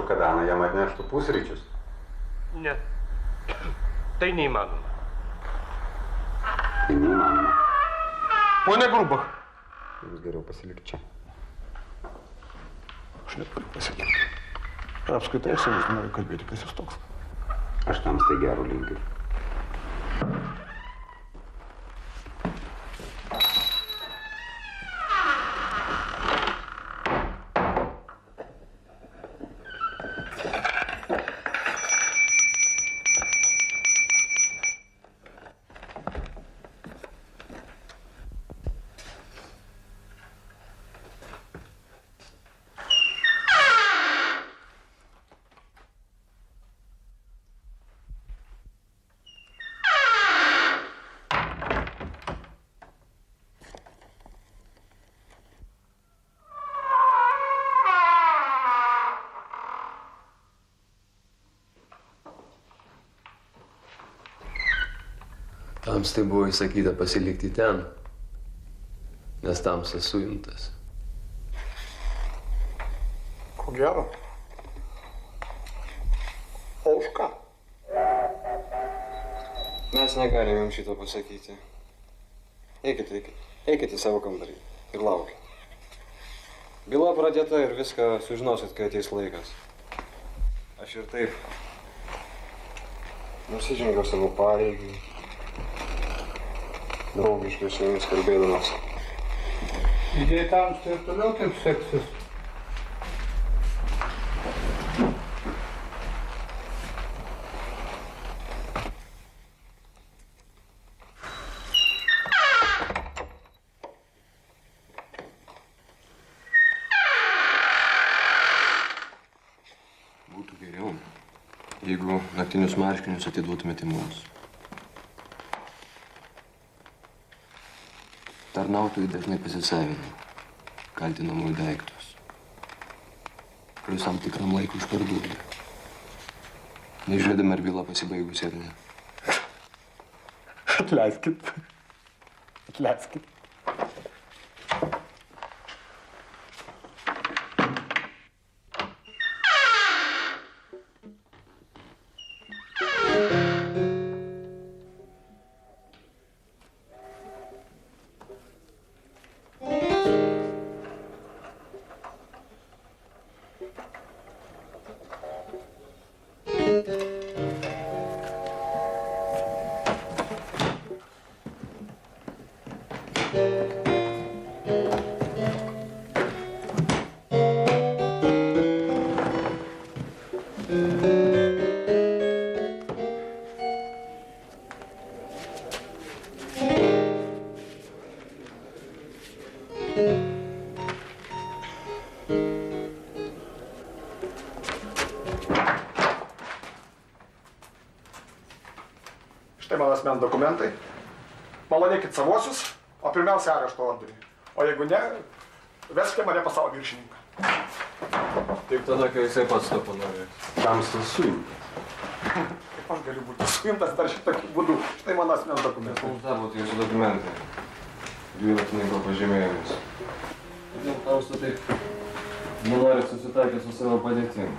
Kad Ana jam atneštų pusryčius? Ne, tai neįmanoma. Tai neįmanoma. Pone Grubach. Jums geriau pasilikti čia. Aš neturiu pasilikti. Apskaitai, aš savus noriu kalbėti, kas jūs toks. Aš tam tai gero linkiu. Tamstai buvo įsakyta pasilikti ten, nes Tamstas suimtas. Ko gero? O už ką? Mes negalim jums šito pasakyti. Eikite į savo kambarį ir laukite. Byla pradėta ir viską sužinosit, kai ateis laikas. Aš ir taip nusižengiau savo pareigį. Draugiškai su jumis kalbėdamas. Jei Tamstai ir toliau taip seksis. Būtų geriau, jeigu naktinius marškinius atiduotumėte mums. Tarnautojai dažnai pasisavina kaltinamųjų daiktus. Plius tam tikram laikui išparduoda. Nežiūrėdami, ar byla pasibaigusi ar ne. Atleiskit. Atleiskit. Štai mano asmens dokumentai. Malonėkit savosius, o pirmiausia arešto orderį. O jeigu ne, veskite mane pas savo viršininką. Tik tada, kai jisai pats to panorės. Tamstas suimtas. Kaip aš galiu būti suimtas dar šitokiu būdu? Štai mano asmens dokumentai. Mums tavo tai jūsų dokumentai. Dviratininko pažymėjimas. Kodėl Tamsta taip nenori susitaikyti su savo padėtim?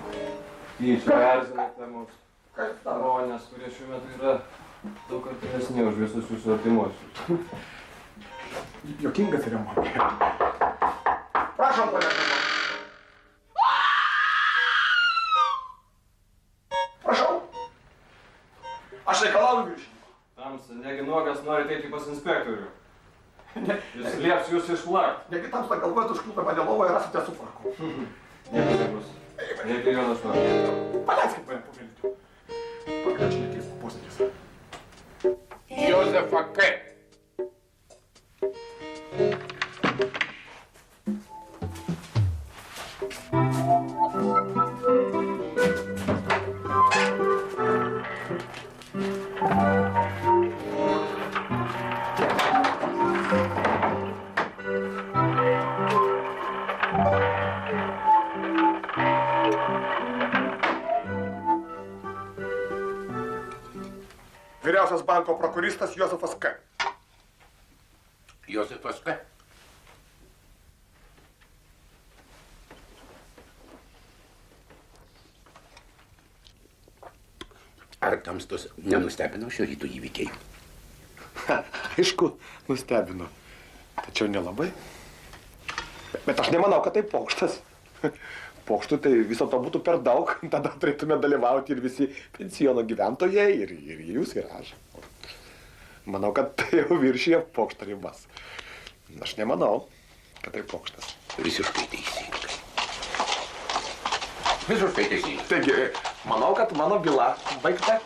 Tyčia erzinate mus žmonės, kurie šiuo metu yra daug artimesni už visus jūsų artimuosius. Jokingas yra man. Prašom, pane. Prašau. Aš reikalauju viršininko. Tamsta, negi nuogas nori eiti pas inspektorių. Jis lieps jūs išplakti. Negi Tamsta galvojat užkliūpę mane lovoje, rasite sutvarkų. Nieko nebus. Neiti vienas nori. Paleiskit mane pagaliau. Pagaliau čia nekeistas posėdis. Jozefa K. Vyriausias banko prokuristas Jozefas K. Jozefas K. Ar Tamstos nenustebino šio ryto įvykiai? Aišku, nustebino. Tačiau nelabai. Bet aš nemanau, kad tai pokštas. Pokštų tai viso to būtų per daug. Tada turėtume dalyvauti ir visi pensiono gyventojai, ir jūs, ir aš. Manau, kad tai jau viršyje pokšto ribas. Aš nemanau, kad tai pokštas. Visiškai teisingai. Visiškai teisingai. Taigi, manau, kad mano byla baigta.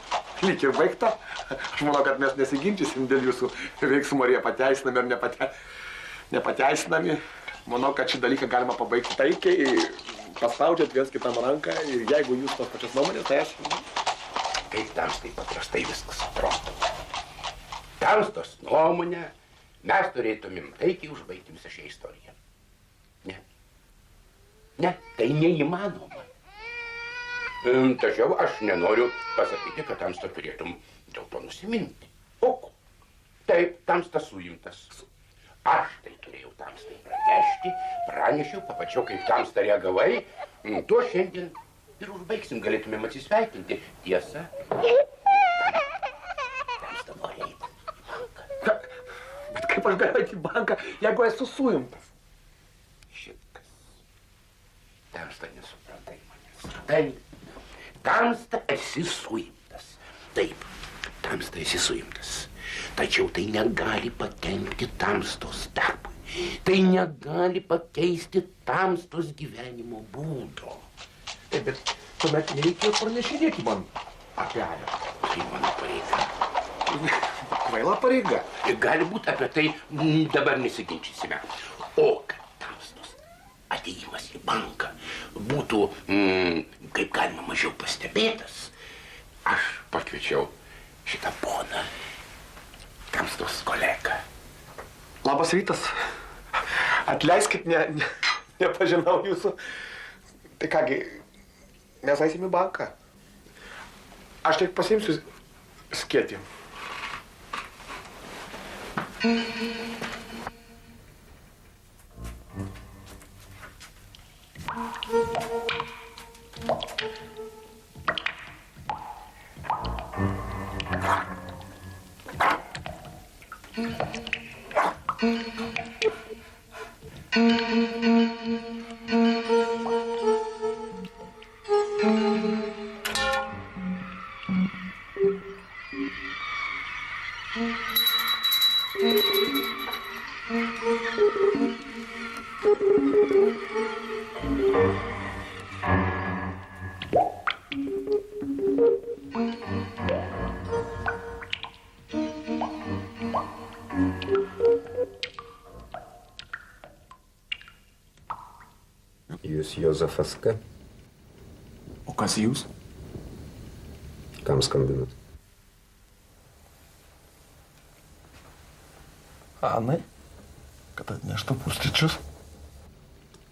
Lyg ir baigta. Aš manau, kad mes nesiginčysim dėl jūsų veiksmų, ar jie pateisinami ar nepateisinami. Manau, kad šį dalyką galima pabaigti taikiai, paspaudžiat viens kitam ranką ir jeigu jūs tos pačios nuomonės, tai aš... Kaip Tamstai paprastai viskas atrodo. Tamstos nuomonę mes turėtumėm taikiai užbaigti visą šią istoriją. Ne. Ne, tai neįmanoma. Tačiau aš nenoriu pasakyti, kad Tamsta turėtum dėl to nusiminti. O ko? Taip, Tamstas suimtas. Aš tai turėjau Tamstai pranešti, pranešiau, papačiau, kaip Tamsta reagavai. Tuo šiandien ir užbaigsim, galėtumėm atsisveikinti. Tiesa? Tamsta nori eiti į banką. Bet kaip aš galiu eiti į banką, jeigu esu suimtas? Šitas. Tamsta, nesupratai manęs. Taip. Tamsta, esi suimtas. Taip, Tamsta, esi suimtas. Tačiau tai negali pakenkti Tamstos darbui. Tai negali pakeisti Tamstos gyvenimo būdo. Taip, bet tuomet nereikėjo pranešinėti man apie areštą. Tai mano pareiga. Kvaila pareiga. Ir gali būti apie tai dabar nesiginčysime. O kad Tamstos atėjimas į banką būtų kaip galima mažiau pastebėtas, aš pakviečiau šitą poną. Tamstos kolega. Labas rytas. Atleiskit, nepažinau jūsų. Tai kągi, mes eisim į banką. Aš tik pasiimsiu skėtį. Jūs Jozefas K. O kas jūs? Kam skambinat? Anai, kad atneštų pusryčius.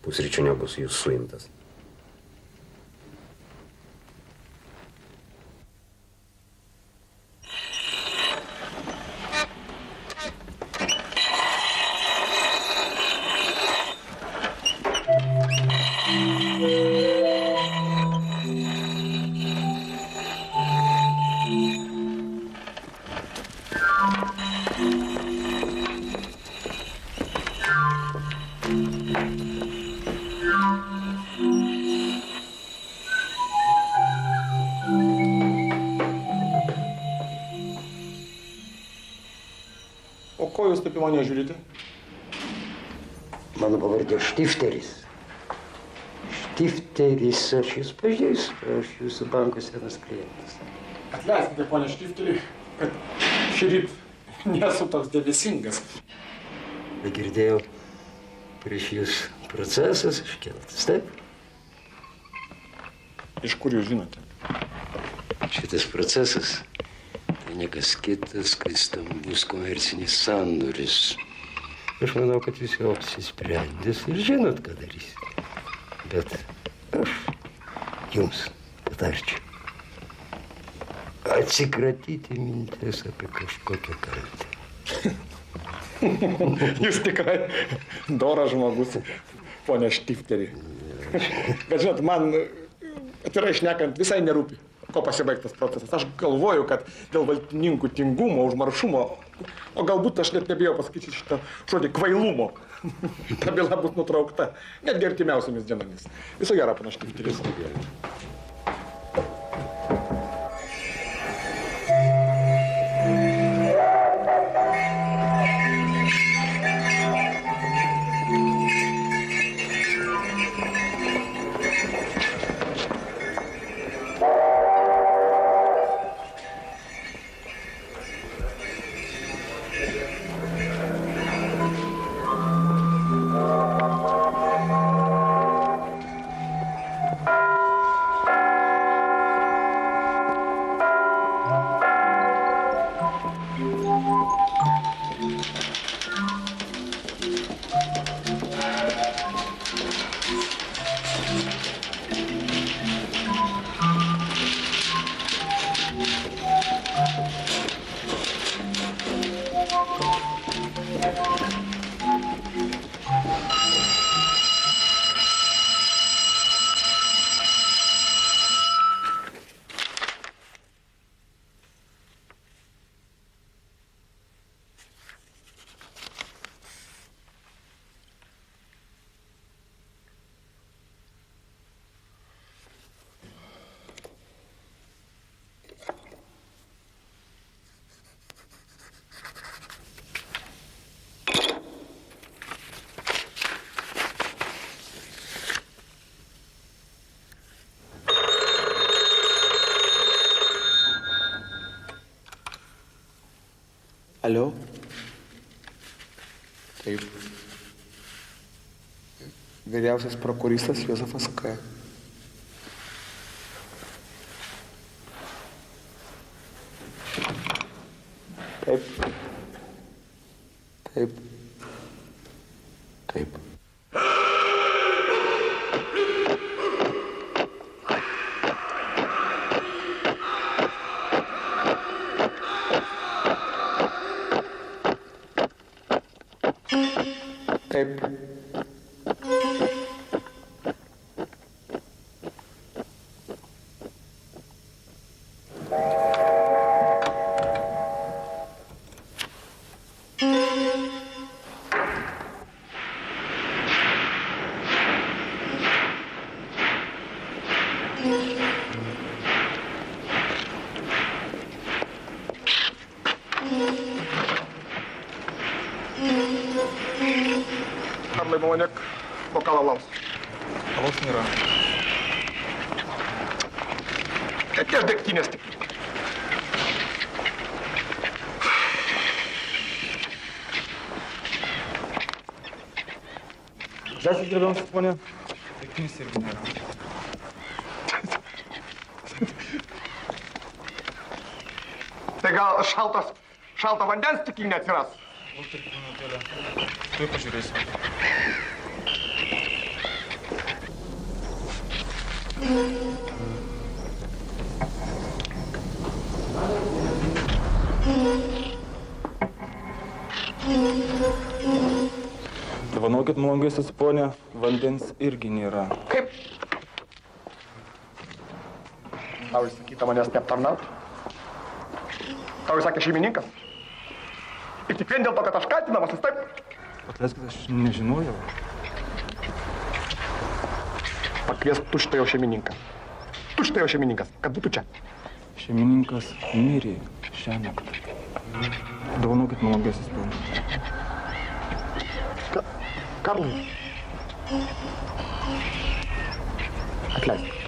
Pusryčių nebus, jūs suimtas. O ko jūs taip į mane žiūrite? Mano pavardė Štifteris. Štifteris, aš jūs pažįstu, aš jūsų banko senas klientas. Atleiskite, ponia Štifterį, kad šįryt nesu toks dėmesingas. Bet girdėjau, prieš jūs procesas iškeltas, taip? Iš kur jūs žinote? Šitas procesas tai niekas kitas, kai stambus komercinis sandoris. Aš manau, kad jūs jau apsisprendęs ir žinot, ką darysit. Bet aš jums patarčiau atsikratyti mintis apie kažkokią kaltę. Jūs tikrai doras žmogus, ponia Štifterį. Bet žinot, man, atvirai šnekant, visai nerūpi, ko pasibaigtas procesas. Aš galvoju, kad dėl valtininkų tingumo, užmaršumo, o galbūt aš net nebijau pasakyti šitą žodį kvailumo, ta byla bus nutraukta, netgi artimiausiamis dienomis. Viso gero, ponia Štifterį. Alio? Taip. Vyriausias prokuristas Jozefas K. Taip. Taip. Taip. Kaip? Karlai, malonėk, bokalą alaus. Alaus nėra. Atneš degtinės tik. Žęsis gerbiamas ponė. Degtinės irgi nėra. Tai gal šalto vandens stiklinė atsiras? Luktelkit minutėlę. Tuoj pažiūrėsiu. Dovanokit, malongasis ponė, vandens irgi nėra. Kaip? Tau įsakyta manęs neaptarnaut? Tau įsakė šeimininkas? Ir tik vien dėl to, kad aš kaltinamas, jis taip? Atleiskit, aš nežinojau. Pakviesk tuštąjo šeimininką. Tuštąjo šeimininkas, kad būtų čia. Šeimininkas mirė šiąnakt. Dovanokit, malongasis ponė. Karlai. Atleisk.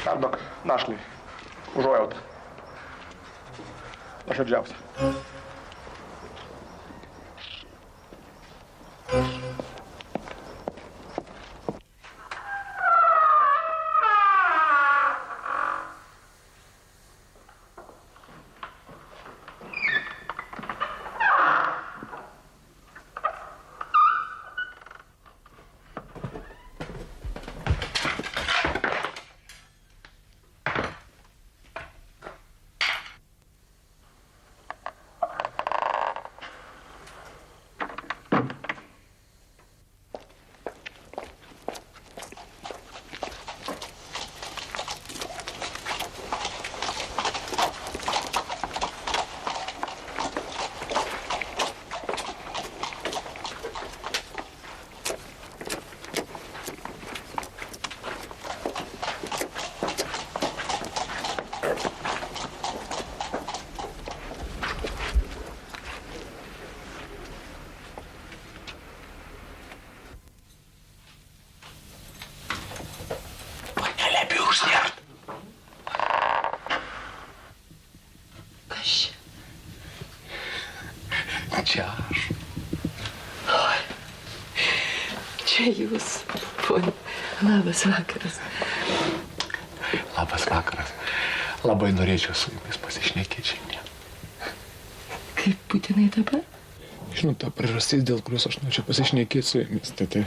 Perduok našlai. Užuojautą. Nuoširdžiausia. Čia aš. Čia jūs, ponė. Labas vakaras. Labas vakaras. Labai norėčiau su jumis pasišnekėti šiandien. Kaip būtinai dabar? Žinot, ta priežastis, dėl kurios aš norėčiau pasišnekėti su jumis, tai.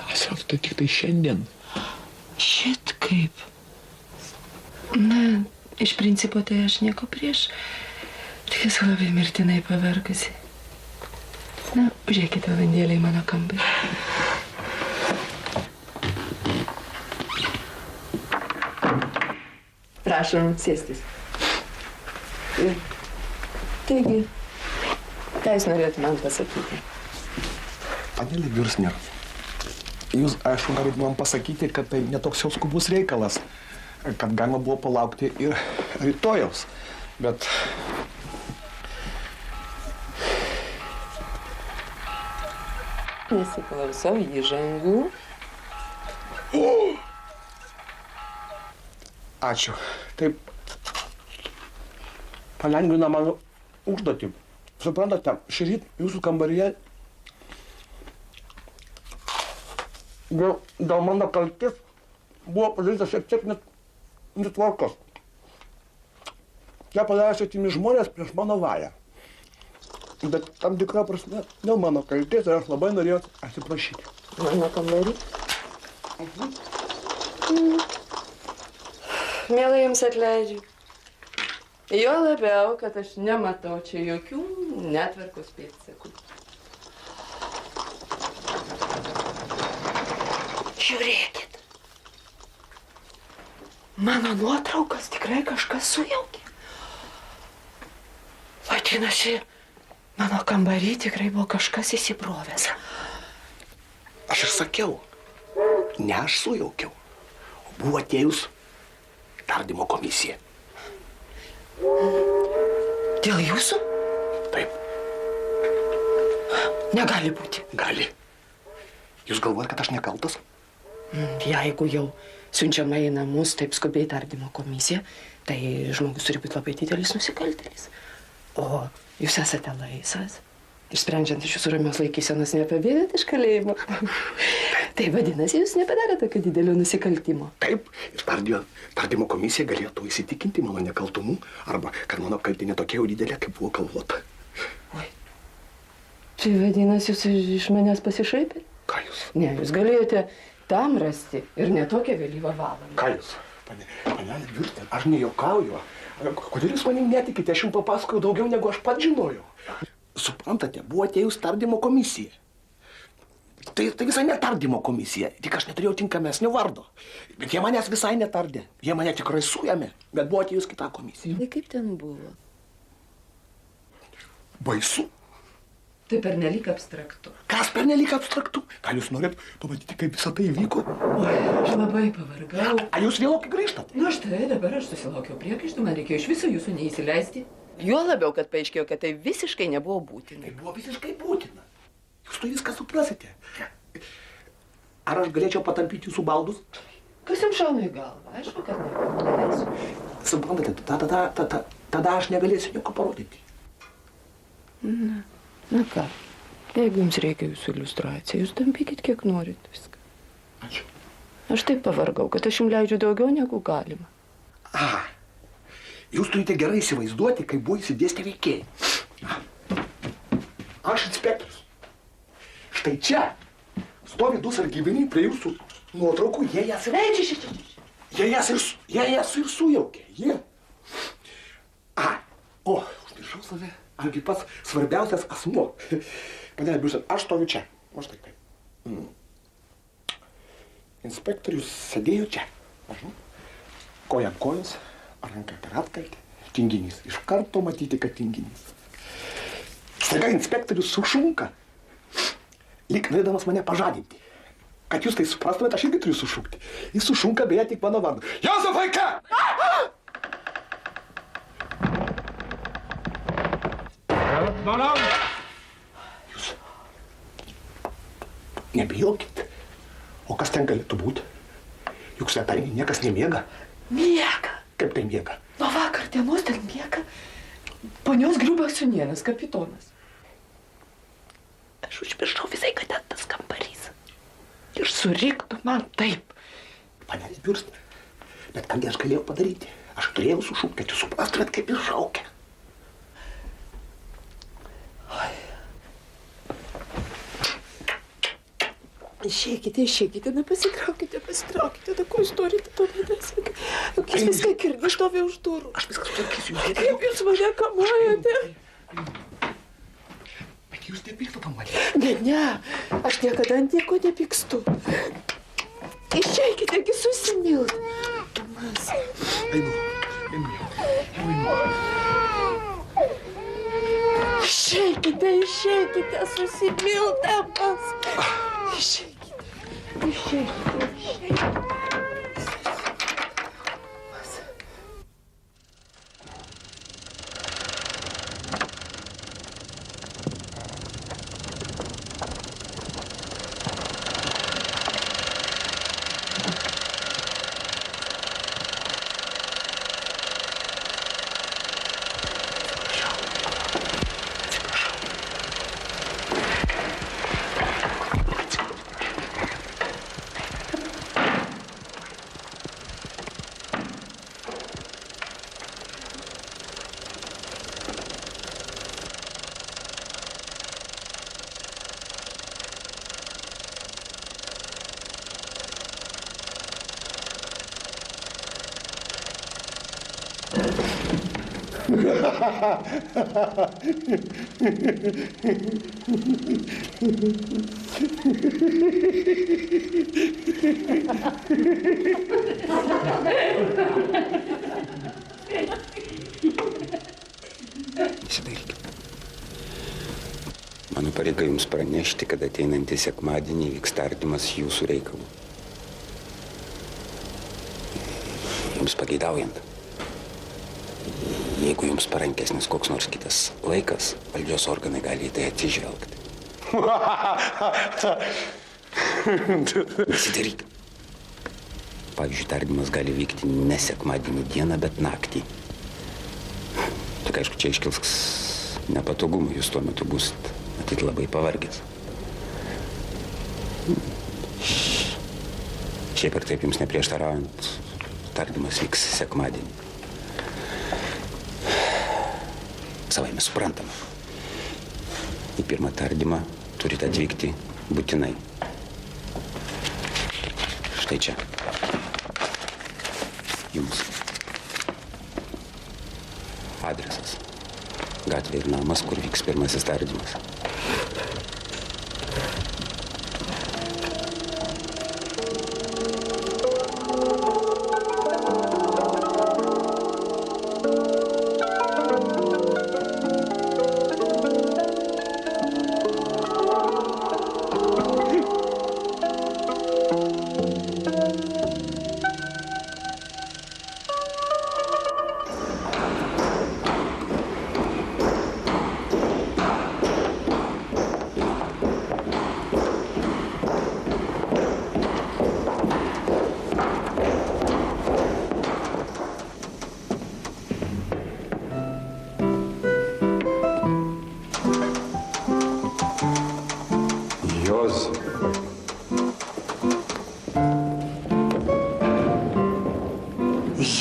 Tiesiog tai tik tai šiandien. Šit kaip? Na, iš principo tai aš nieko prieš. Tik esu labai mirtinai pavargusi. Na, užėkite valandėlę į mano kambarį. Prašom sėstis. Taigi, ką jūs norėtumėte man pasakyti? Panelė Biursner, jūs, aišku, galite man pasakyti, kad tai netoks jau skubus reikalas, kad galima buvo palaukti ir rytojaus, bet... Nesiklausau įžangų. Ačiū. Taip palengvina mano užduotį. Suprantate, šį rytą jūsų kambaryje dėl mano kaltės buvo padarytas šiek tiek netvarkos. Čia padarė svetimi žmonės prieš mano valią. Bet tam tikra prasme dėl mano kaltės ir aš labai norėjau atsiprašyti. Mano kambarį? Mielai jums atleidžiu. Jo labiau, kad aš nematau čia jokių netvarkos pėdsakų. Žiūrėkit. Mano nuotraukas tikrai kažkas sujaukė. Vadinasi, mano kambarį tikrai buvo kažkas įsibrovęs. Aš ir sakiau, ne aš sujaukiau, o buvo atėjus tardymo komisija. Dėl jūsų? Taip, Negali būti. gali. Jūs galvojat, kad aš nekaltas? Jeigu jau siunčiama į namus taip skubiai tardymo komisija, tai žmogus turi būti labai didelis nusikaltėlis. O jūs esate laisvas. Ir sprendžiant iš jūsų ramios laikysenos nepabėgėt iš kalėjimo. Tai vadinasi, jūs nepadarėte tokio didelio nusikaltimo. Taip, ir tardymo komisija galėjo to įsitikinti mano nekaltumu, arba kad mano kaltė netokia jau didelė, kaip buvo galvota. Oi. Tai vadinasi, jūs iš manęs pasišaipėte? Ką jūs? Ne, jūs galėjote tam rasti ir netokią vėlyvą valandą. Ką jūs? Panelė Viurtė, aš nejuokauju. Kodėl jūs manim netikite? Aš jums papasakojau daugiau, negu aš pats žinojau. Suprantate, buvo atėjus tardymo komisija. Tai visai ne tardymo komisija, tik aš neturėjau tinkamesnio vardo. Bet jie manęs visai netardė. Jie mane tikrai suėmė, bet buvo atėjus kita komisija. Tai kaip ten buvo? Baisu. Tai pernelyg abstraktu. Kas pernelyg abstraktu? Gal jūs norit pamatyti, kaip visą tai įvyko? Oi, aš labai pavargau. Ar jūs vėlokai grįžtate? Nu štai, dabar aš susilaukiau priekaištų, man reikėjo iš viso jūsų neįsileisti. Juo labiau, kad paaiškėjo, kad tai visiškai nebuvo būtina. Tai buvo visiškai būtina. Jūs tai viską suprasite. Ar aš galėčiau patampyti jūsų baldus? Kas jums šauna į galvą? Aišku, kad neleisiu. Suprantate, tada aš negalėsiu nieko parodyti. Na ką, jeigu jums reikia jūsų iliustraciją, jūs tampykit kiek norit viską. Ačiū. Aš taip pavargau, kad aš jums leidžiu daugiau negu galima. Jūs turite gerai įsivaizduoti, kaip buvo įsidėstę veikėjai. Aš inspektorius. Štai čia stovi du sargybiniai prie jūsų nuotraukų, jie jas ir sujaukė. Užmiršau save. Argi pats svarbiausias asmuo. Panelė Biurtė, aš stoviu čia. O štai kaip. Inspektorius sėdėjo čia. Koja ant kojos, ranka per atkaltę. Tinginys. Iš karto matyti, kad tinginys. Staiga inspektorius sušunka. Lyg norėdamas mane pažadinti. Kad jūs tai suprastumėte, aš irgi turiu sušukti. Jis sušunka beje tik mano vardu. Jozefai, ką? Jūs nebijokit. O kas ten galėtų būti? Juk svetainį niekas nemiega. Miega. Kaip tai miega? Nuo vakar dienos ten miega ponios Griubasiūnienės kapitonas. Aš užmiršau visai, kad ten tas kambarys. Ir suriktų man taip. Panelė Biurtė, bet kągi aš galėjau padaryti? Aš turėjau sušukti, kad jūs suprastumėt, kaip jis šaukia. Išeikite, pasitraukite, da ko jūs norite to manęs? Juk jūs viską girdite, stovi už durų. Aš viską sutvarkysiu. Kaip jūs mane kamuojate? Bet jūs nepykstate mane. Ne, aš niekada ant nieko nepykstu. Išeikite, susimilt. Tomas. Einu. Išeikite, susimildamas. Išeikite. Įsivaizduokit. Mano pareiga jums pranešti, kad ateinantį sekmadienį vyks tardymas jūsų reikalų. Jums pageidaujant. Jeigu jums parankesnis koks nors kitas laikas, valdžios organai gali į tai atsižvelgti. Įsidaryk. Pavyzdžiui, tardymas gali vykti ne sekmadienį dieną, bet naktį. Tik aišku, čia iškils nepatogumų, jūs tuo metu būsit, matyt, labai pavargęs. Šiaip ir taip jums neprieštaraujant, tardymas vyks sekmadienį. Savaime suprantama. Į pirmą tardymą turite atvykti būtinai. Štai čia. Jums. Adresas. Gatvė ir namas, kur vyks pirmasis tardymas.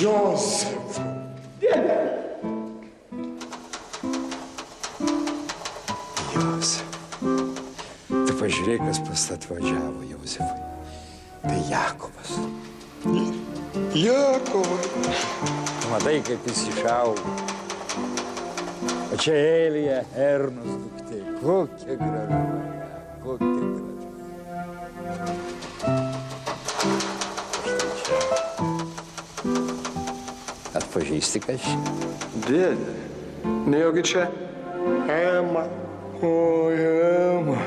Jozef! Dėdė! Jozef. Tu pažiūrėk, kas pas atvažiavo, Jozefai. Tai Jakovas. Jakovas! Tu matai, kaip jis išaugo. O čia Elija, Ernos duktė. Kokia gražu. Kokia gražu. Atpažįsti, kas čia? Dėdė, nejaugi čia Ema. O, Ema.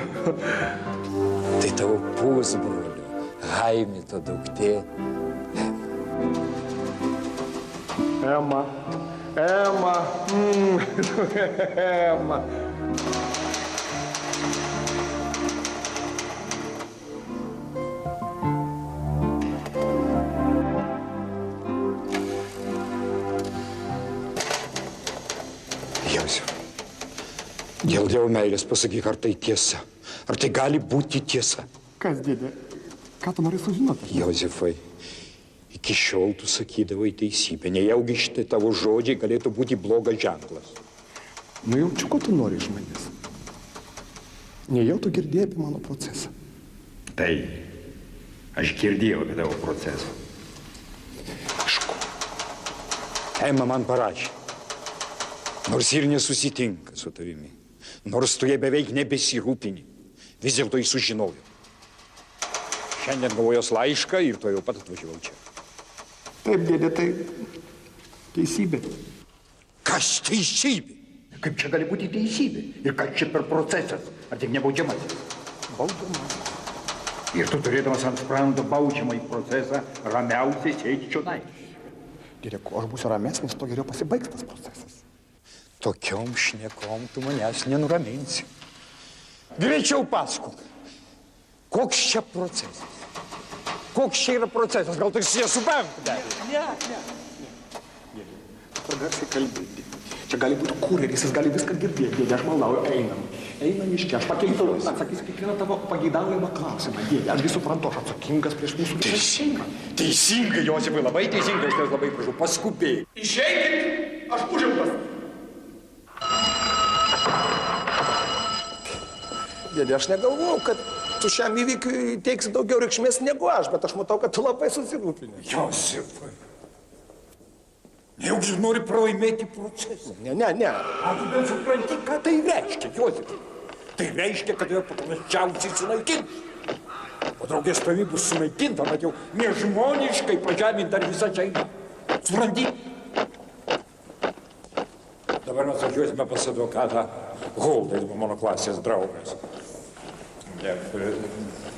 Tai tavo pusbrolio, Haimito duktė. Ema. Ema. Ema. Dėl meilės pasakyk, ar tai tiesa. Ar tai gali būti tiesa? Kas, dėdė? Ką tu nori sužinoti? Jozefai, iki šiol tu sakydavai teisybę. Nejaugi šitai tavo žodžiai galėtų būti blogas ženklas. Nu jaučiu, ko tu nori iš manęs. Nejau tu girdėjai apie mano procesą. Tai, aš girdėjau apie tavo procesą. Aišku. Ema man parašė. Nors ir nesusitinka su tavimi. Nors tu jie beveik nebesirūpini. Vis dėlto jis sužinojo. Šiandien gavau jos laišką ir to jau pat atvažiavau čia. Taip, dėdė, tai teisybė. Kas teisybė? Kaip čia gali būti teisybė? Ir kas čia per procesas? Ar tik nebaudžiamasis? Baudžiamasis. Ir tu turėdamas ant sprando baudžiamąjį procesą ramiausiai sėdi čionai. Dėdė, kuo aš būsiu ramesnis, to geriau pasibaigs tas procesas. Tokiom šnekom tu manęs nenuraminsi. Greičiau pasakok. Koks čia procesas? Koks čia yra procesas? Gal tai susijęs su banku dar? Ne. Per garsiai kalbėti. Čia gali būti kureris, jis gali viską girdėti. Dėdė, aš maldauju, einam. Einam iš čia, aš pakeitau, atsakysiu kiekvieną tavo pageidaujamą klausimą. Dėdė, aš gi suprantu, aš atsakingas prieš mūsų visą šeimą. Teisingai, Josifai, labai teisingai, aš labai prašau, paskubėjai. Išeikit, aš užimtas. Dėdė, aš negalvojau, kad tu šiam įvykiui teiksi daugiau reikšmės negu aš, bet aš matau, kad tu labai susirūpini. Josifai. Juk jis nori pralaimėti procesą. Ne. Aš bet supranti, ką tai reiškia, Jozefai. Tai reiškia, kad jau paprasčiausiai sunaikins. O draugės tavy bus sunaikinta, bet jau nežmoniškai pažeminta visą šeimą. Supranti? Dabar mes važiuosime pas advokatą Huldą, jis buvo mano klasės draugas.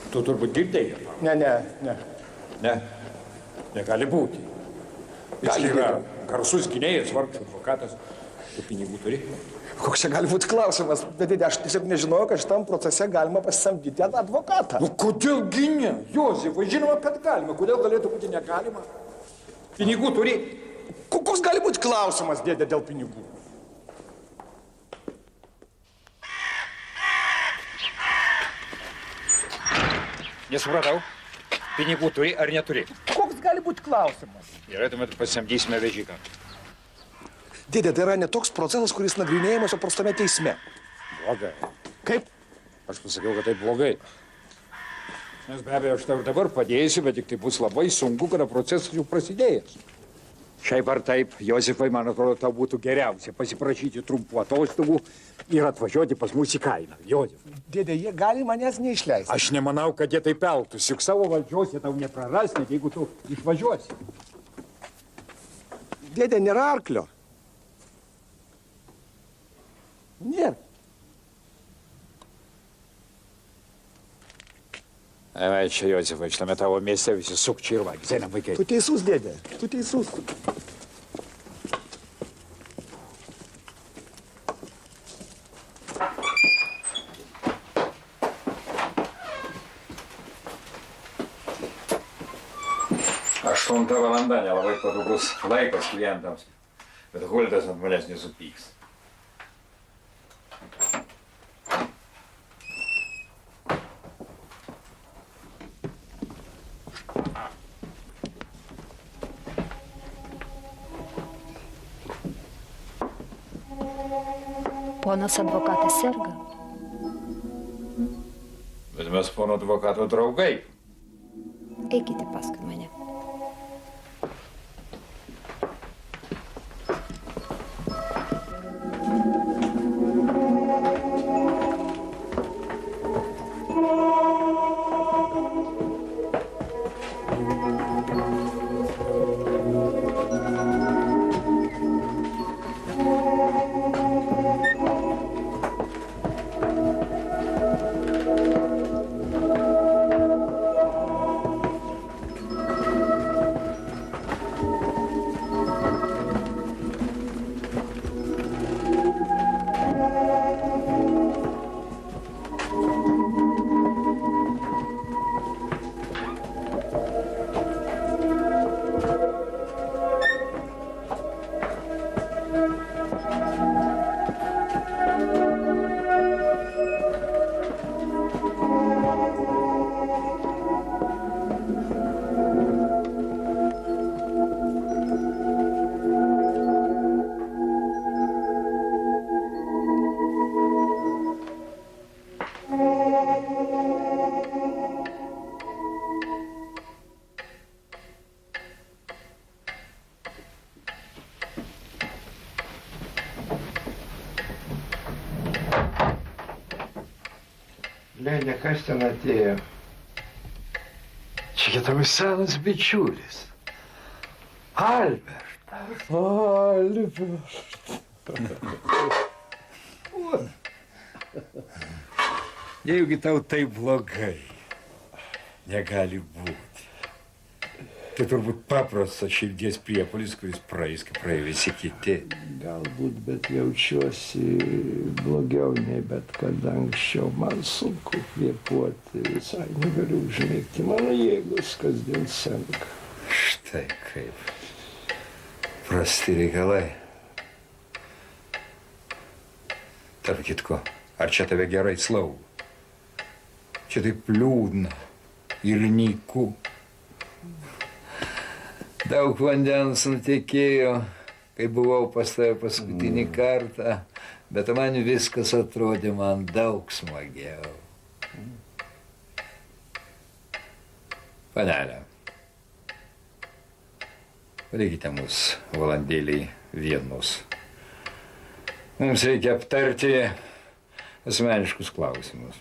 Tu turbūt girdėjai? Ne. Negali būti. Jis yra garsus gynėjas, vargšas advokatas. Tu pinigų turi? Koks čia gali būti klausimas? Bet dėdė, aš tiesiog nežinojau, kad šitam procese galima pasisamdyti advokatą. Nu, kodėl ne? Jozefai, žinoma, kad galima. Kodėl galėtų būti negalima? Pinigų turi? Koks gali būti klausimas, dėdė, dėl pinigų? Nesupratau. Pinigų turi ar neturi? Koks gali būti klausimas? Gerai, tuomet pasisamdysime vežiką. Dėdė, tai yra ne toks procesas, kuris nagrinėjimas paprastame teisme. Blogai. Kaip? Aš pasakiau, kad tai blogai. Nes be abejo, aš tau ir dabar padėsiu, bet tik tai bus labai sunku, kada procesas jau prasidėjęs. Šiaip ar taip, Jozefai, man atrodo, tau būtų geriausia pasiprašyti trumpų atostogų ir atvažiuoti pas mus į kainą. Jozefai. Dėdė, jie gali manęs neišleisti. Aš nemanau, kad jie taip elgtųsi. Juk savo valdžios jie tau nepraras, net jeigu tu išvažiuosi. Dėdė, nėra arklio. Nėra. Ai, čia, Jozefai, šitame tavo mieste visi sukčiai ir vagys. Einam, vaikai. Tu teisus, dėdė. Tu teisus. Aštunta valanda, nelabai patogus laikas klientams. Bet Huldas ant manęs nesupyks. Ponas advokatas serga. Bet mes pono advokato draugai. Eikite paskui mane. Lenė, kas ten atėjo? Čia tavo senas bičiulis. Albertas. Jeigu tau taip blogai, negali būti. Tai turbūt paprastas širdies priepuolis, kuris praeis, kaip praėjo visi kiti. Galbūt, bet jaučiuosi blogiau nei bet kada anksčiau. Man sunku kvėpuoti, visai negaliu užmigti. Mano jėgos kasdien senka. Štai kaip. Prasti reikalai. Tarp kitko, ar čia tave gerai slaugo? Čia taip liūdna ir nyku. Daug vandens nutekėjo, kai buvau pas tave paskutinį kartą, bet man viskas atrodė man daug smagiau. Panelė, Palikite mus valandėliai vienus. Mums reikia aptarti asmeniškus klausimus.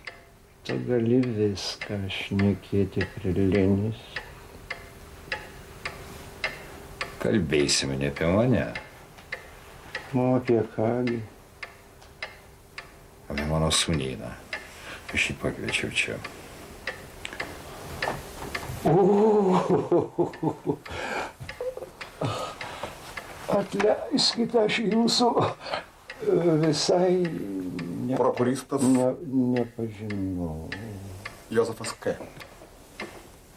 Tu gali viską šnekėti prie Lenis. Kalbėsime ne apie mane. O apie kągi? Apie mano sūnėną. Aš jį pakviečiau čia. Atleiskite, aš jūsų visai Prokuristas nepažinau. Jozefas K.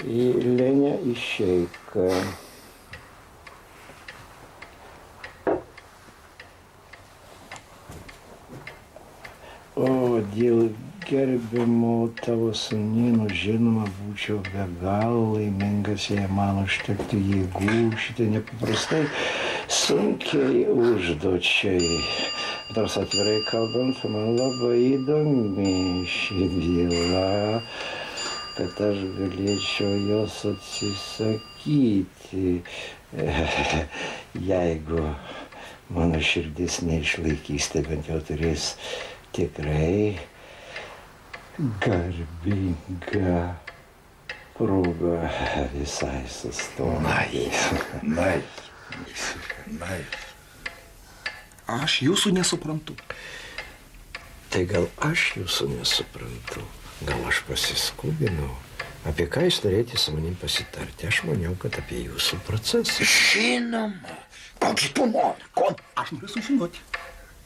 Lenė Išeika. O dėl gerbimo tavo sūnėnų, žinoma, būčiau be galo laimingas, jei man užtektų jėgų šitai nepaprastai sunkiai užduočiai. Nors atvirai kalbant, man labai įdomi ši byla, kad aš galėčiau jos atsisakyti, jeigu mano širdis neišlaikys, tai bent jau turės tikrai garbinga proga visai sustoti. Nai. Aš jūsų nesuprantu. Tai gal aš jūsų nesuprantu, gal aš pasiskubinau. Apie ką jūs norėjote su manim pasitarti? Aš maniau, kad apie jūsų procesą. Žinoma. Kogi tu nori? Ko? Aš noriu sužinoti.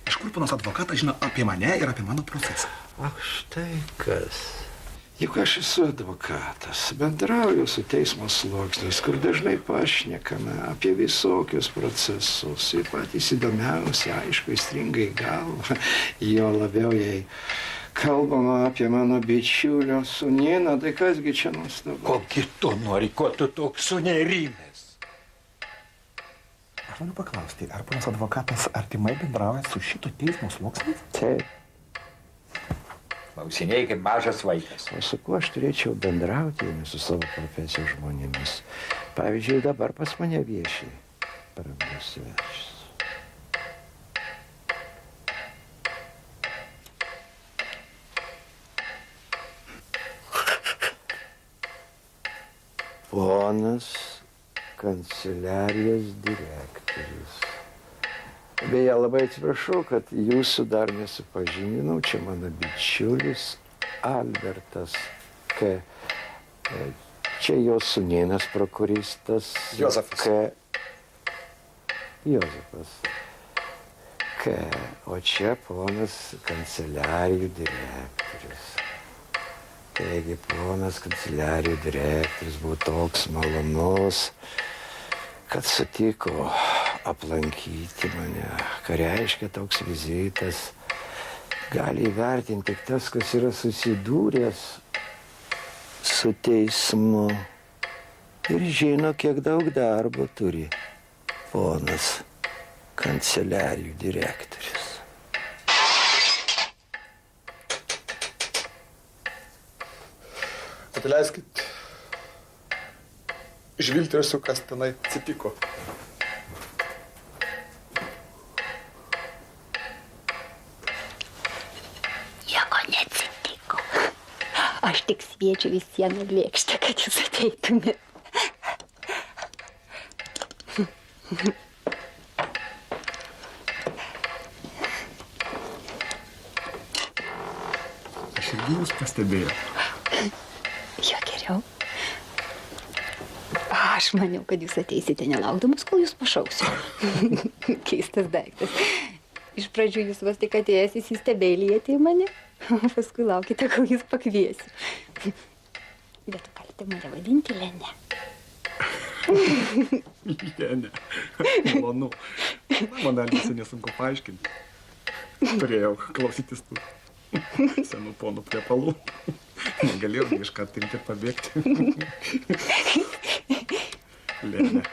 Iš kur ponas advokatas žino apie mane ir apie mano procesą? Ach, štai kas. Juk aš esu advokatas, bendrauju su teismo sluoksniais, kur dažnai pašnekame apie visokius procesus. Ir patys įdomiausi, aišku, įstringai galva, jo labiau jei kalbama apie mano bičiulio sūnėną, tai kasgi čia nuostabu. Kogi tu nori, ko tu toks sunerimęs? Aš noriu paklausti, ar ponas advokatas artimai bendrauja su šito teismo sluoksniais? Taip. Klausinėjai kaip mažas vaikas. O su kuo aš turėčiau bendrauti, ne su savo profesijos žmonėmis? Pavyzdžiui, dabar pas mane vieši brangus svečias. Ponas kanceliarijos direktorius. Beje, labai atsiprašau, kad jūsų dar nesupažindinau. Čia mano bičiulis Albertas K. Čia jo sūnėnas prokuristas. Jozefas. Jozefas K. O čia ponas kanceliarijų direktorius. Taigi, ponas kanceliarijų direktorius buvo toks malonus, kad sutiko aplankyti mane. Ką reiškia toks vizitas, gali įvertinti tik tas, kas yra susidūręs su teismu ir žino, kiek daug darbo turi ponas kanceliarijų direktorius. Atleiskit, žvilgtelsiu, kas tenai atsitiko. Nieko neatsitiko. Aš tik sviečiu į sieną lėkštę, kad jūs ateitumėt. Aš irgi jūs pastebėjau. Jo geriau. Aš maniau, kad jūs ateisite nelaukdamas, kol jūs pašauksiu. Keistas daiktas. Iš pradžių jūs vos tik atėjęs įsistebėlėjate į mane, o paskui laukite, kol jūs pakviesiu. Bet galite mane vadinti Lene. Lene. Malonu. Man elgėsi nesunku paaiškinti. Turėjau klausytis tų senų ponų priepalų. Negalėjau išką atrinkti ir pabėgti. Lene.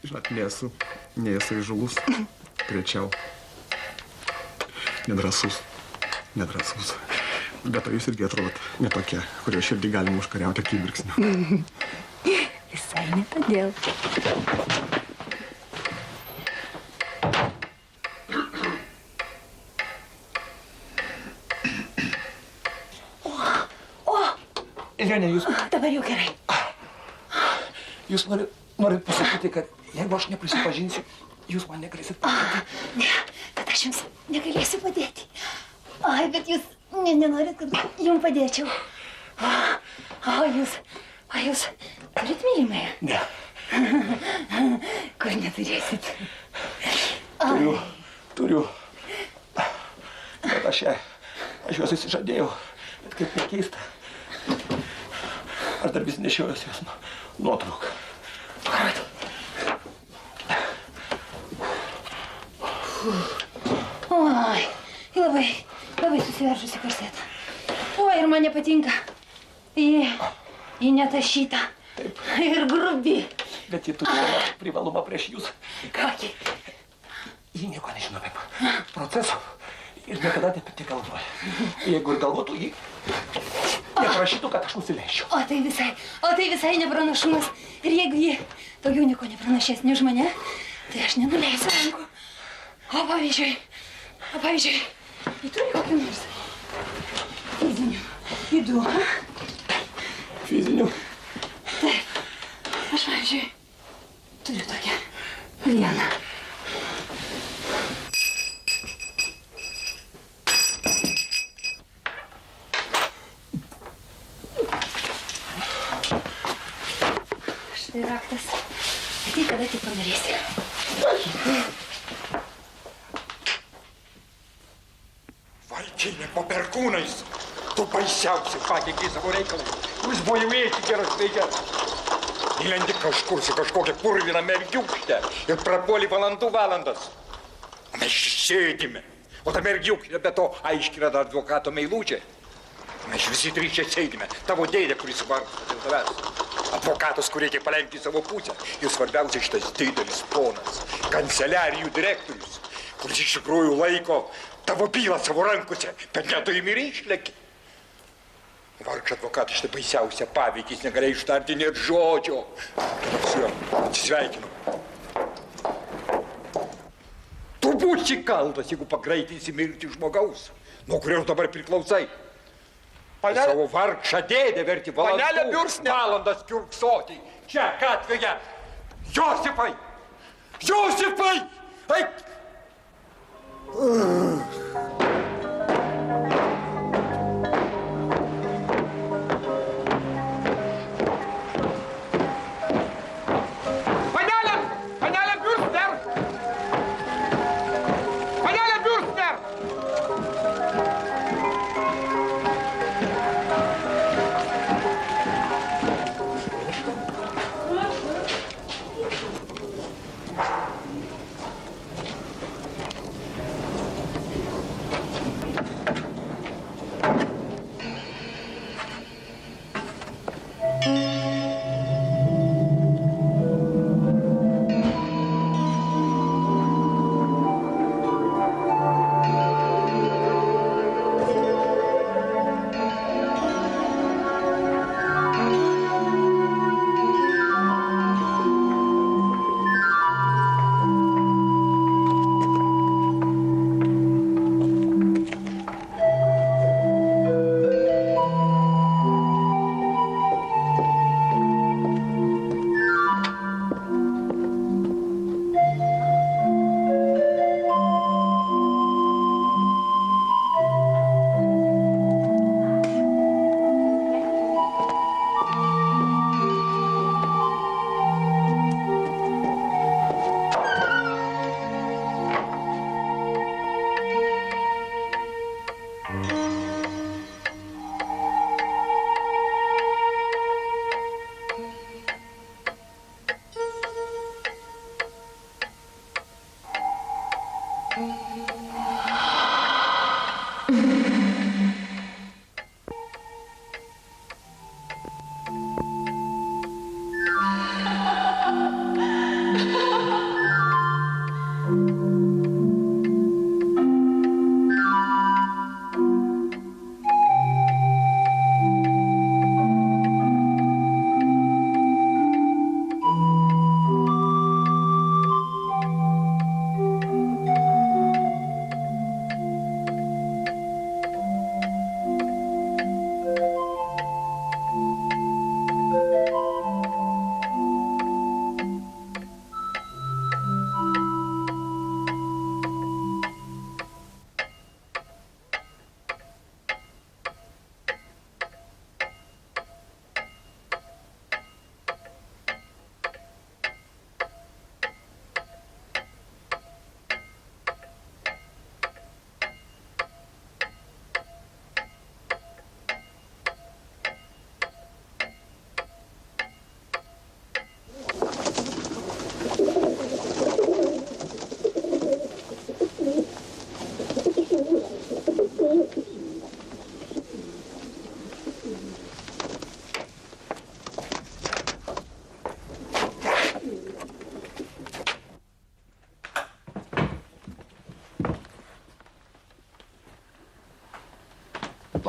Žinot, nesu įžūlus. Greičiau. Nedrasus. Bet to jūs irgi atrodot netokie, kurio širdį galima užkariauti akimirksniu. Visai ir ne todėl. Irene, jūs... Dabar jau gerai. Jūs norit pasakyti, kad jeigu aš neprisipažinsiu, jūs man negalėsit padėti? Ne, kad aš jums negalėsiu padėti. Ai, bet jūs nenorit, kad jums padėčiau. O jūs turit mylimąją? Ne. Kur neturėsit? Turiu. Bet aš juos įsižadėjau. Bet kaip nekeista. Aš dar vis nešiojuosi jos nuotrauką. Parodė. Oi, labai susiveržusi korsetą. Oi, ir man nepatinka. Ji netašyta. Taip. Ir grubi. Bet ji turi vieną privalumą prieš jūs. Kokį? Ji nieko nežino apie proceso ir niekada apie tai galvoja. Jeigu ir galvotų, ji neprašytų, kad aš nusileisčiau. O tai visai nepranašumas. Ir jeigu ji daugiau nieko nepranašesnė už mane, tai aš nenuleisiu rankų. O pavyzdžiui, ji turi kokį nors fizinių ydų. Fizinių? Taip. Aš, pavyzdžiui, turiu tokią vieną. Štai raktas. Ateik, kada tik panorėsi. Vaikinė po perkūnais. Tu baisiausiai pakeikei savo reikalą. Jūs bojuvėjai geras veikas. Įlendi kažkur su kažkokia purvina mergiukšte ir prapuoli valandas. Mes sėdime. O ta mergiukštė be to aiškina dar advokato meilužė. Mes visi trys čia sėdime. Tavo dėdė, kuris vargsta dėl tavęs. Advokatas, kur reikia palenkti į savo pusę. Ir svarbiausia šitas didelis ponas, kanceliarijų direktorius, kuris iš tikrųjų laiko tavo bylą savo rankose, bet neturimi ir išleki. Vargšą advokatą šitą baisiausią paveikį, jis negalėjo ištarti net žodžio. Su juo atsisveikinu. Tu būsi kaltas, jeigu pagreitinsi mirti žmogaus, nuo kurio dabar priklausai. Savo vargšą dėdę verti valandas kiurksoti. Čia gatvėje. Josipai! Josipai! Eik! Panelė Bürstner! Panelė Bürstner!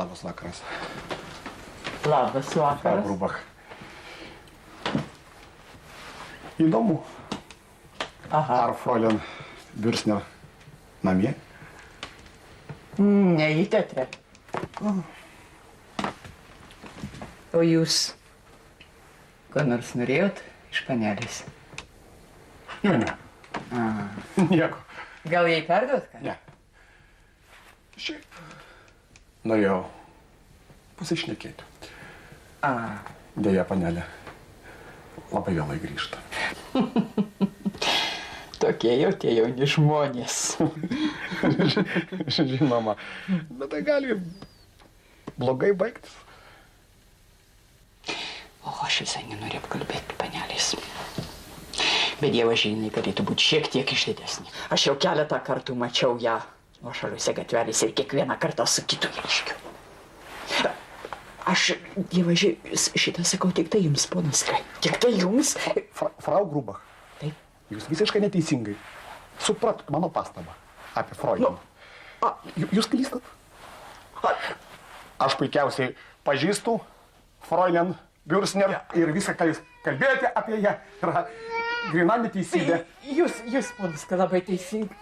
Labas vakaras. Labas Frau vakaras. Grubach. Įdomu. Aha. Ar Fräulein Bürsner namie? Ne į teatrę. O jūs ką nors norėjot iš panelės? Ne, ne. Nieko. Gal jai perduot ką? Ne. Šiaip norėjau pasišnekėti. Deja, panelė labai vėlai grįžta. Tokie jau tie jauni žmonės. Žinoma, bet tai gali blogai baigtis. O aš visai nenorėjau kalbėti panelės. Bet Dievas žinai, galėtų būti šiek tiek išdidesnė. Aš jau keletą kartų mačiau ją nuošaliuose gatvelėse ir kiekvieną kartą su kitu reiškiu. Aš, Dievaži, šitą sakau tik tai jums, ponas Kai. Tik tai jums. Frau Grubach. Taip. Jūs visiškai neteisingai supratot mano pastabą apie Freudą. Jūs klystat. Aš puikiausiai pažįstu Fräulein Bürsner ir visą, ką jūs kalbėjote apie ją, yra grina neteisybė. Jūs, ponas, labai teisingai.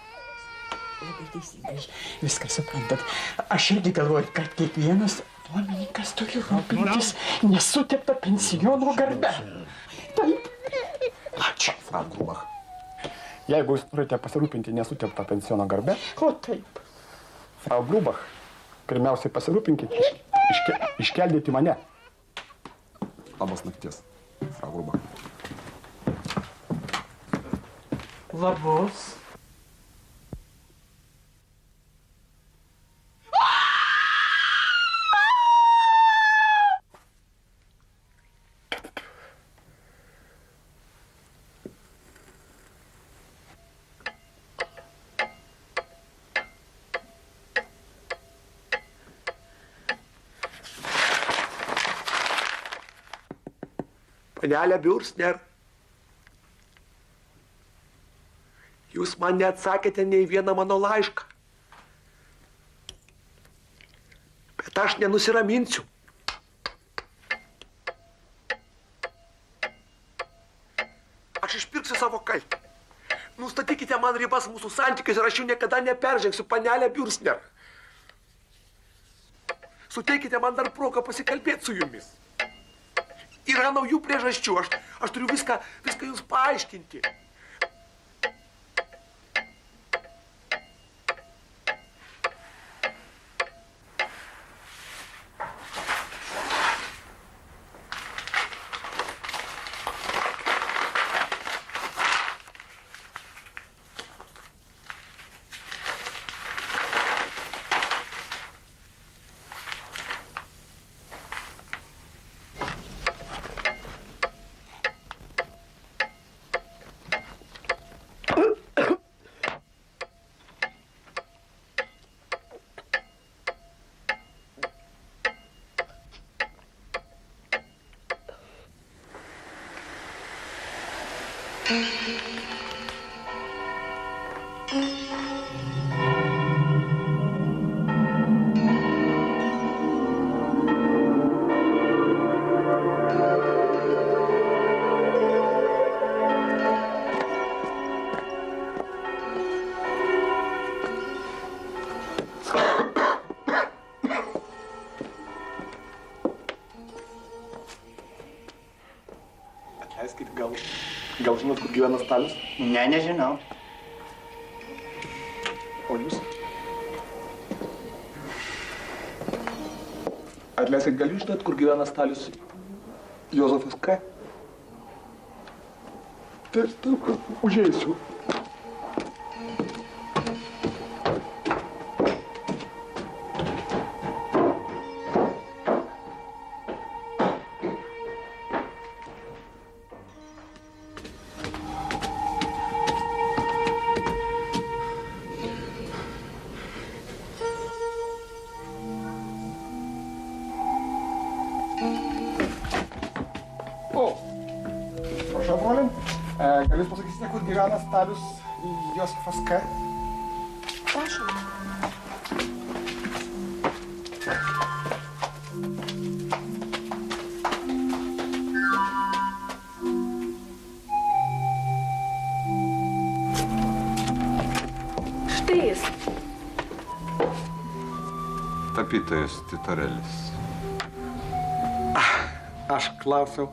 Labai teisingai. Viską suprantat. Aš irgi galvoju, kad kiekvienas nuomininkas turi rūpintis nesutepta pensiono garbe. Taip. Ačiū, Frau Grubach. Jeigu jūs turite pasirūpinti nesuteptą pensiono garbe, O taip. Frau Grubach, pirmiausiai pasirūpinkite iškeldyti mane. Labas nakties, Frau Grubach. Labos. Panelė Bürsner, jūs man neatsakėte nei vieną mano laišką. Bet aš nenusiraminsiu. Aš išpirksiu savo kaltę. Nustatykite man ribas mūsų santykius ir aš jų niekada neperžengsiu, panelė Bürsner. Suteikite man dar progą pasikalbėti su jumis. Yra naujų priežasčių, aš turiu viską jums paaiškinti. Atleiskit, gal žinot, kur gyvena Stalius? Ne, nežinau. O jūs? Atleiskit, gal jūs žinot, kur gyvena Stalius Jozefas K? Taip, užeisiu. Proszę, Fräulein, gal jūs pasakysite, kur gyvena Stalius Josefas K? Prašom. Tapytojas. Tapytojas Titorelis. Aš klausiau,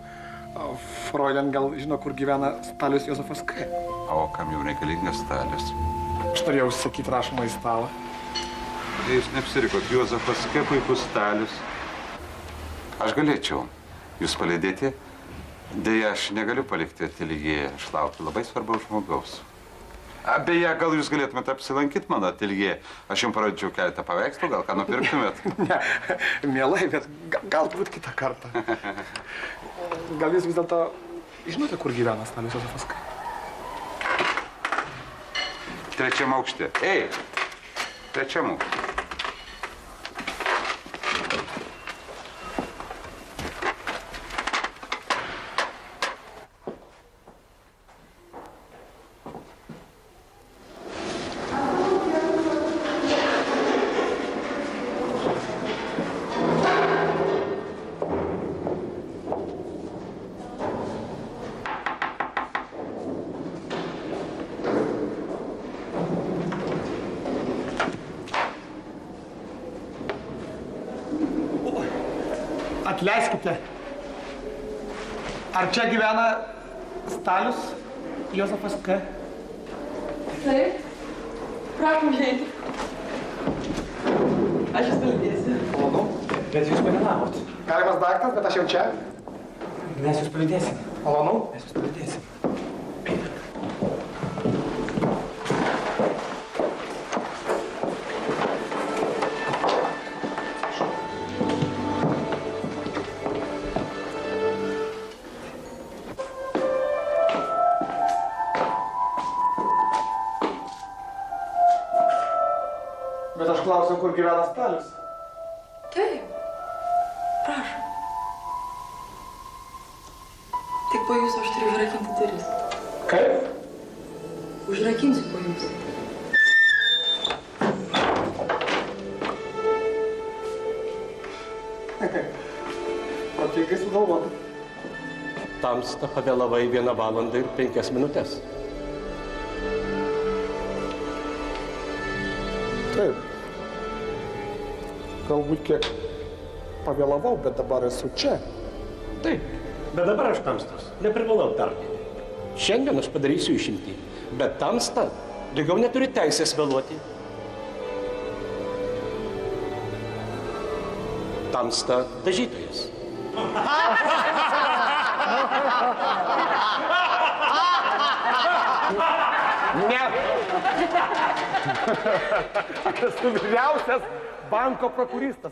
Froilen gal žino, kur gyvena Stalius Jozefas K. O kam jau reikalingas Stalius? Aš turėjau užsakyti rašomą į stalą. Jūs neapsirikot, Jozefas K. puikus Stalius. Aš galėčiau jūs palydėti. Deja, aš negaliu palikti ateljė. Aš laukiu labai svarbaus žmogaus. Beje, gal jūs galėtumėte apsilankyti mano ateljė. Aš jums parodžiau keletą paveikslų, gal ką nupirktumėt? Ne, mielai, bet galbūt kitą kartą. Gal jūs vis dėlto žinote, kur gyvena Stalius Jozefas K? Trečiam aukšte. Ei, trečiam aukšte. Atleiskite. Ar čia gyvena Stalius Jozefas K? Taip. Prašom užeiti. Aš jūs palydėsiu. Malonu. Bet jūs pavėlavot. Galimas daiktas, bet aš jau čia. Mes jūs palydėsim. Malonu. Mes jūs palydėsim. Bet aš klausiau, kur gyvena Stalius. Taip. Prašom. Tik po jūsų aš turiu užrakinti duris. Kaip? Užrakinsiu po jūsų. Protingai sugalvota. Tamsta pavėlavai 1 valandą ir 5 minutės. Taip. Galbūt kiek pavėlavau, bet dabar esu čia. Taip, bet dabar aš tamstas. Neprivalau tarti. Šiandien aš padarysiu išimtį. Bet tamsta daugiau neturi teisės vėluoti. Tamsta dažytojas. Ne. Aš esu vyriausias banko prokuristas.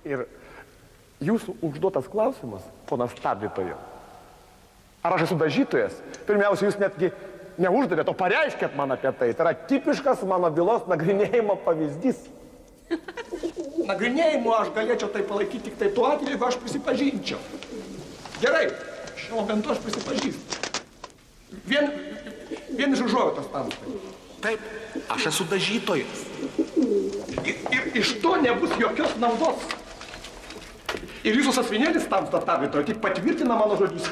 Ir jūsų užduotas klausimas, ponas tardytojo, ar aš esu dažytojas? Pirmiausia, jūs netgi neuždavėt, o pareiškėt man apie tai. Tai yra tipiškas mano bylos nagrinėjimo pavyzdys. Nagrinėjimu aš galėčiau tai palaikyti tik tai tuo atveju, jeigu aš prisipažinčiau. Gerai, šiuo momentu aš prisipažįstu. Vien iš užuojautos tamstai. Taip, aš esu dažytojas. Ir iš to nebus jokios naudos. Ir jūsų sąsvinėlis tamsta tardytojo tik patvirtina mano žodžius.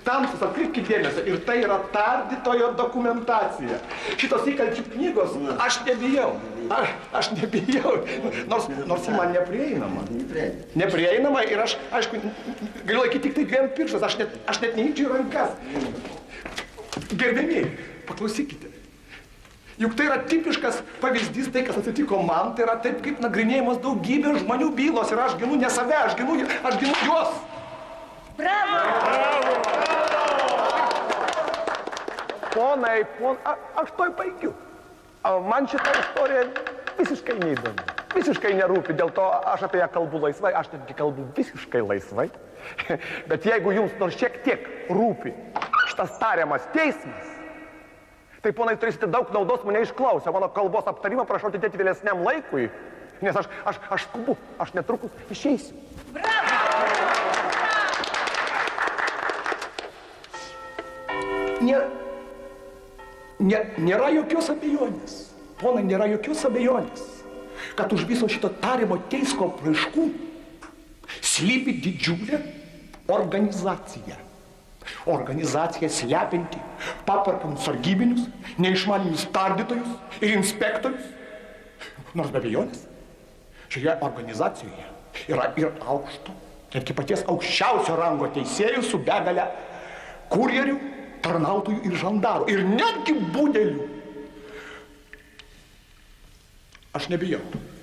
Tamstas, atkreipkite dėmesio, ir tai yra tardytojo dokumentacija. Šitos įkalčių knygos aš nebijau. Aš nebijau, nors ji man neprieinama. Neprieinama ir aš, aišku, galiu laikyti tik tai 2 pirštus, aš net neįdžiu rankas. Gerbiamieji, paklausykite. Juk tai yra tipiškas pavyzdys, tai, kas atsitiko man, tai yra taip, kaip nagrinėjimas daugybė žmonių bylos ir aš ginu ne save, aš ginu juos. Bravo! Ponai, aš toj baigiu. Man šita istorija visiškai neįdomi, visiškai nerūpi, dėl to aš apie ją kalbu laisvai, aš netgi kalbu visiškai laisvai. Bet jeigu jums nors šiek tiek rūpi šitas tariamas teismas, tai, ponai, turėsite daug naudos mane išklausę. Mano kalbos aptarimą prašau atidėti vėlesniam laikui, nes aš skubu, aš netrukus išeisiu. Bravo! Nėra jokios abejonės, ponai, nėra jokios abejonės, kad už viso šito tariamo teismo apraiškų slypi didžiulė organizacija. Organizacija slepianti paperkam sargybinius, neišmaninius tardytojus ir inspektorius. Nors be abejonės, šioje organizacijoje yra ir aukšto, netgi paties aukščiausio rango teisėjų su begale kurjerių, tarnautojų ir žandarų, ir netgi budelių. Aš nebijau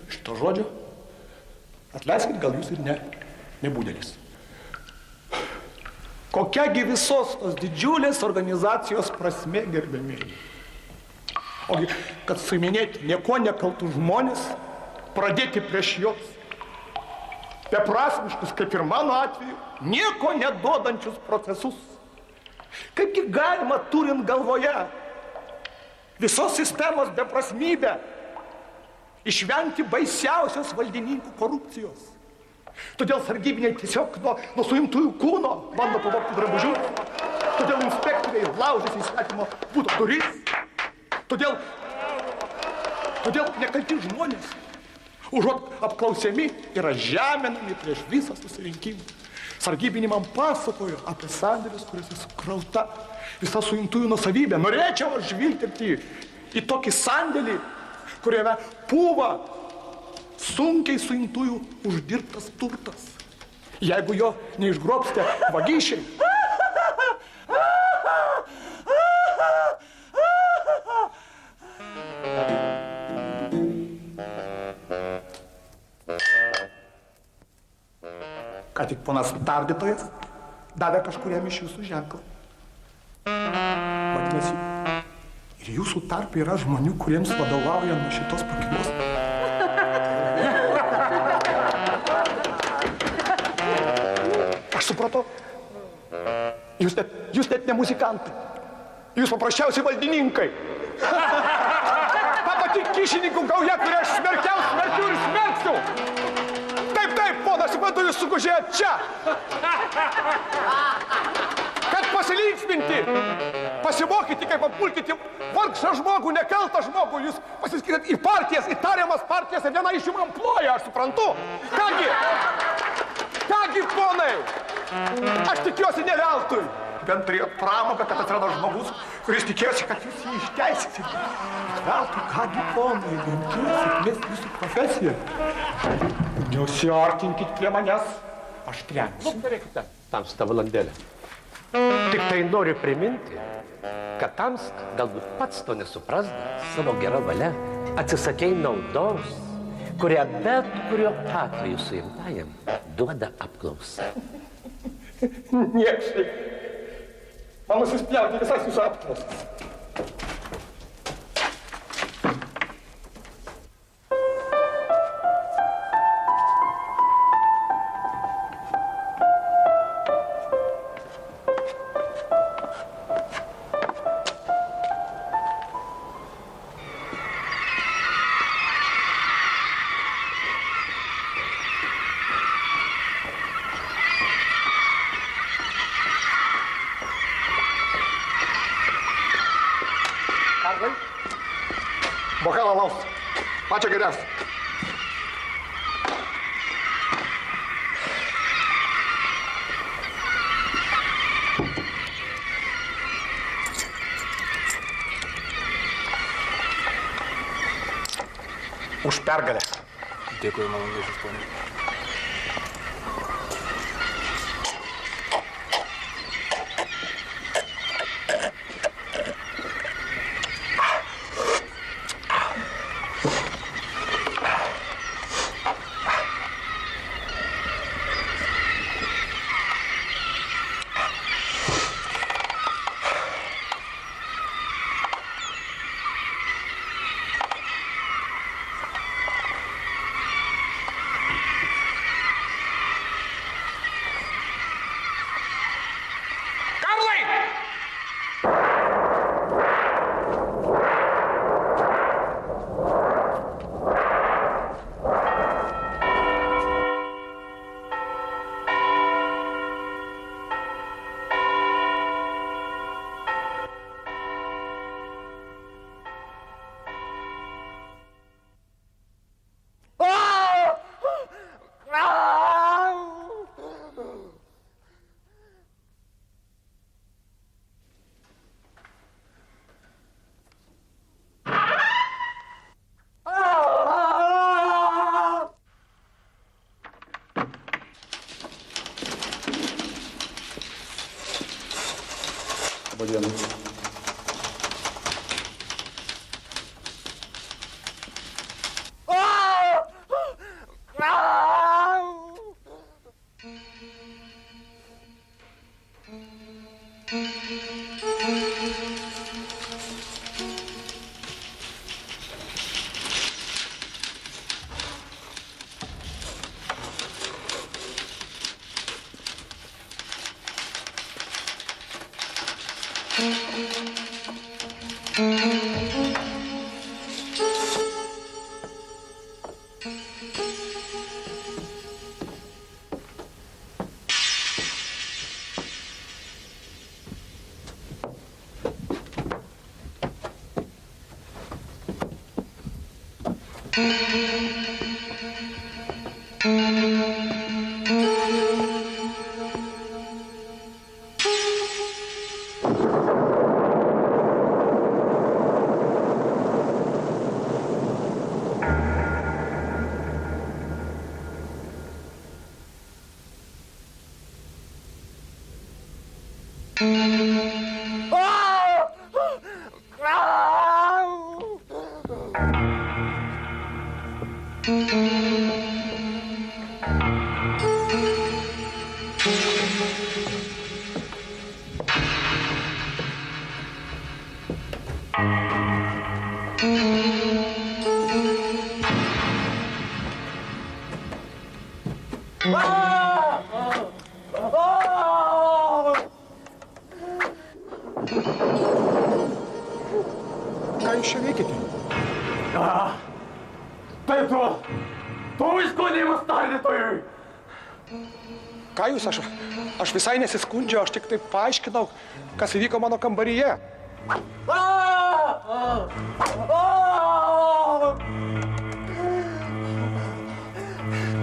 šito žodžio. Atleiskit, gal jūs ir ne budelis. Kokiagi visos tos didžiulės organizacijos prasmė, gerbėmėjai? Ogi, kad suiminėti nieko nekaltų žmonės, pradėti prieš juos beprasmiškus, kaip ir mano atveju, nieko neduodančius procesus. Kaipgi galima, turint galvoje visos sistemos beprasmybę, išvengti baisiausios valdininkų korupcijos. Todėl sargybiniai tiesiog nuo suimtųjų kūno bando pavogti drabužius. Todėl inspektoriai laužėsi įstatymo būdo duris. Todėl nekalti žmonės, užuot apklausiami, yra žeminami prieš visą susirinkimą. Sargybiniai man pasakojo apie sandėlius, kuriuose sukrauta visa suimtųjų nuosavybė. Norėčiau aš žvilgtelti į tokį sandėlį, kuriame pūva sunkiai suimtųjų uždirbtas turtas. Jeigu jo neišgrobstė vagišiai. Ką tik ponas tardytojas davė kažkuriam iš jūsų ženklą. Vadinasi, ir jūsų tarpe yra žmonių, kuriems vadovauja nuo šitos pakylos. Aš supratau. Jūs net ne muzikantai. Jūs paprasčiausiai valdininkai. Ta pati kyšininkų gauja, kurią aš smerkiau ir smerksiu. Taip, ponas, suprantu, jūs sugužėjot čia. Kad pasilinksminti, pasimokyti, kaip apmulkyti vargšą žmogų, nekaltą žmogų, jūs pasiskiriat į partijas, į tariamas partijas, ir viena iš jų man ploja, aš suprantu. Kągi, ponai, aš tikiuosi ne veltui. Bent turėjot pramogą, kad atsirado žmogus, kuris tikėjosi, kad jūs jį išteisite. Veltui, kągi, ponai, linkiu sėkmės jūsų profesiją. Neusiartinkit prie manęs, aš trenksiu. Darėkite tamstą valandėlę. Tik tai noriu priminti, kad tamst galbūt pats to nesuprasdamas savo gerą valią atsisakei naudos, kurią bet kuriuo atveju suimtajam duoda apklausa. Niekšai. Man nusispjauti visas jūsų apklausas. Bokalą laus. Pačio geriausia. Už pergalę. Dėkui, malonėsis, ponė. Labadiena. Ką jūs čia veikite? Tai tu iškonimas tardytojui. Ką jūs, aš visai nesiskundžiu, aš tik taip paaiškinau, kas įvyko mano kambaryje.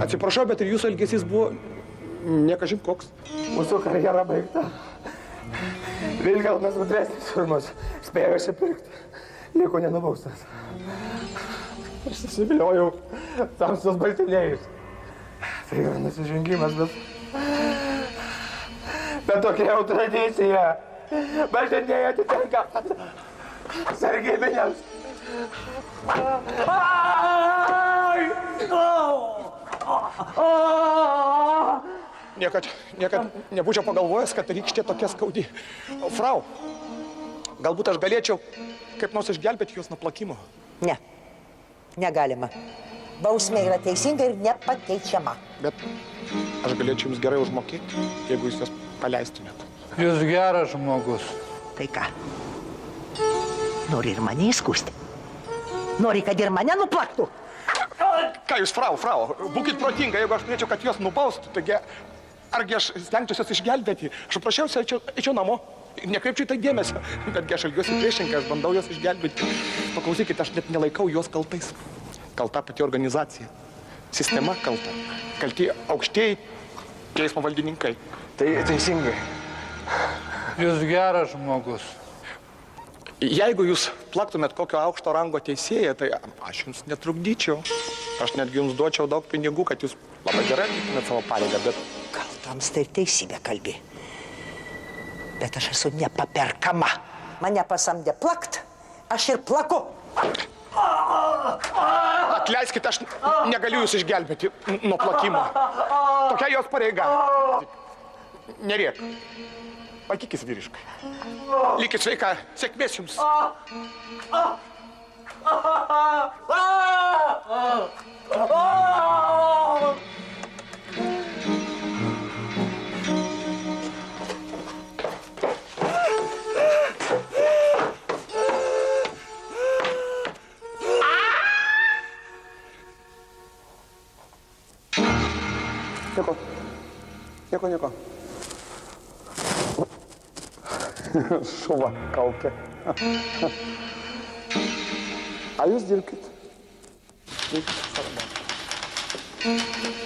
Atsiprašau, bet ir jūsų elgesys buvo nekažin koks. Mūsų karjera baigta. Vilhelmas Gudresnis už mus spėjo išsipirkti. Liko nenubaustas. Aš susiviliojau tamsios baltiniais. Tai yra nusižengimas, bet tokia jau tradicija. Baltiniai atitenka sargybiniams. Niekad nebūčiau pagalvojęs, kad rykštė tokia skaudi. Frau, galbūt aš galėčiau kaip nors išgelbėti jūs nuo plakimo. Ne, negalima. Bausmė yra teisinga ir nepakeičiama. Bet aš galėčiau jums gerai užmokėti, jeigu jūs jas paleistumėt. Jūs geras žmogus. Tai ką? Nori ir mane įskūsti? Nori, kad ir mane nuplaktų? Ką jūs, frau, būkit protinga, jeigu aš norėčiau, kad jos nubaustų, taigi argi aš stengčiausi jos išgelbėti. Aš paprasčiausiai eičiau namo. Nekreipčiau tai dėmesio, betgi aš elgiuosi priešingai, aš bandau jos išgelbėti. Paklausykite, aš net nelaikau jos kaltais. Kalta pati organizacija. Sistema kalta. Kalti aukštieji teismo valdininkai. Tai teisingai. Jūs geras žmogus. Jeigu jūs plaktumėt kokio aukšto rango teisėją, tai aš jums netrukdyčiau. Aš netgi jums duočiau daug pinigų, kad jūs labai gerai atliktumėt savo pareigą, bet... Gal tamsta ir teisybė kalbi. Bet aš esu nepaperkama. Mane pasamdė plakt, aš ir plaku. Atleiskite, aš negaliu jūs išgelbėti nuo plakimo. Tokia jos pareiga. Nerėk. Laikykis vyriškai. Likit sveika, sėkmės jums. Nieko. Šuva kaukė. A jūs dirbkit. Dirbkit savo darbą.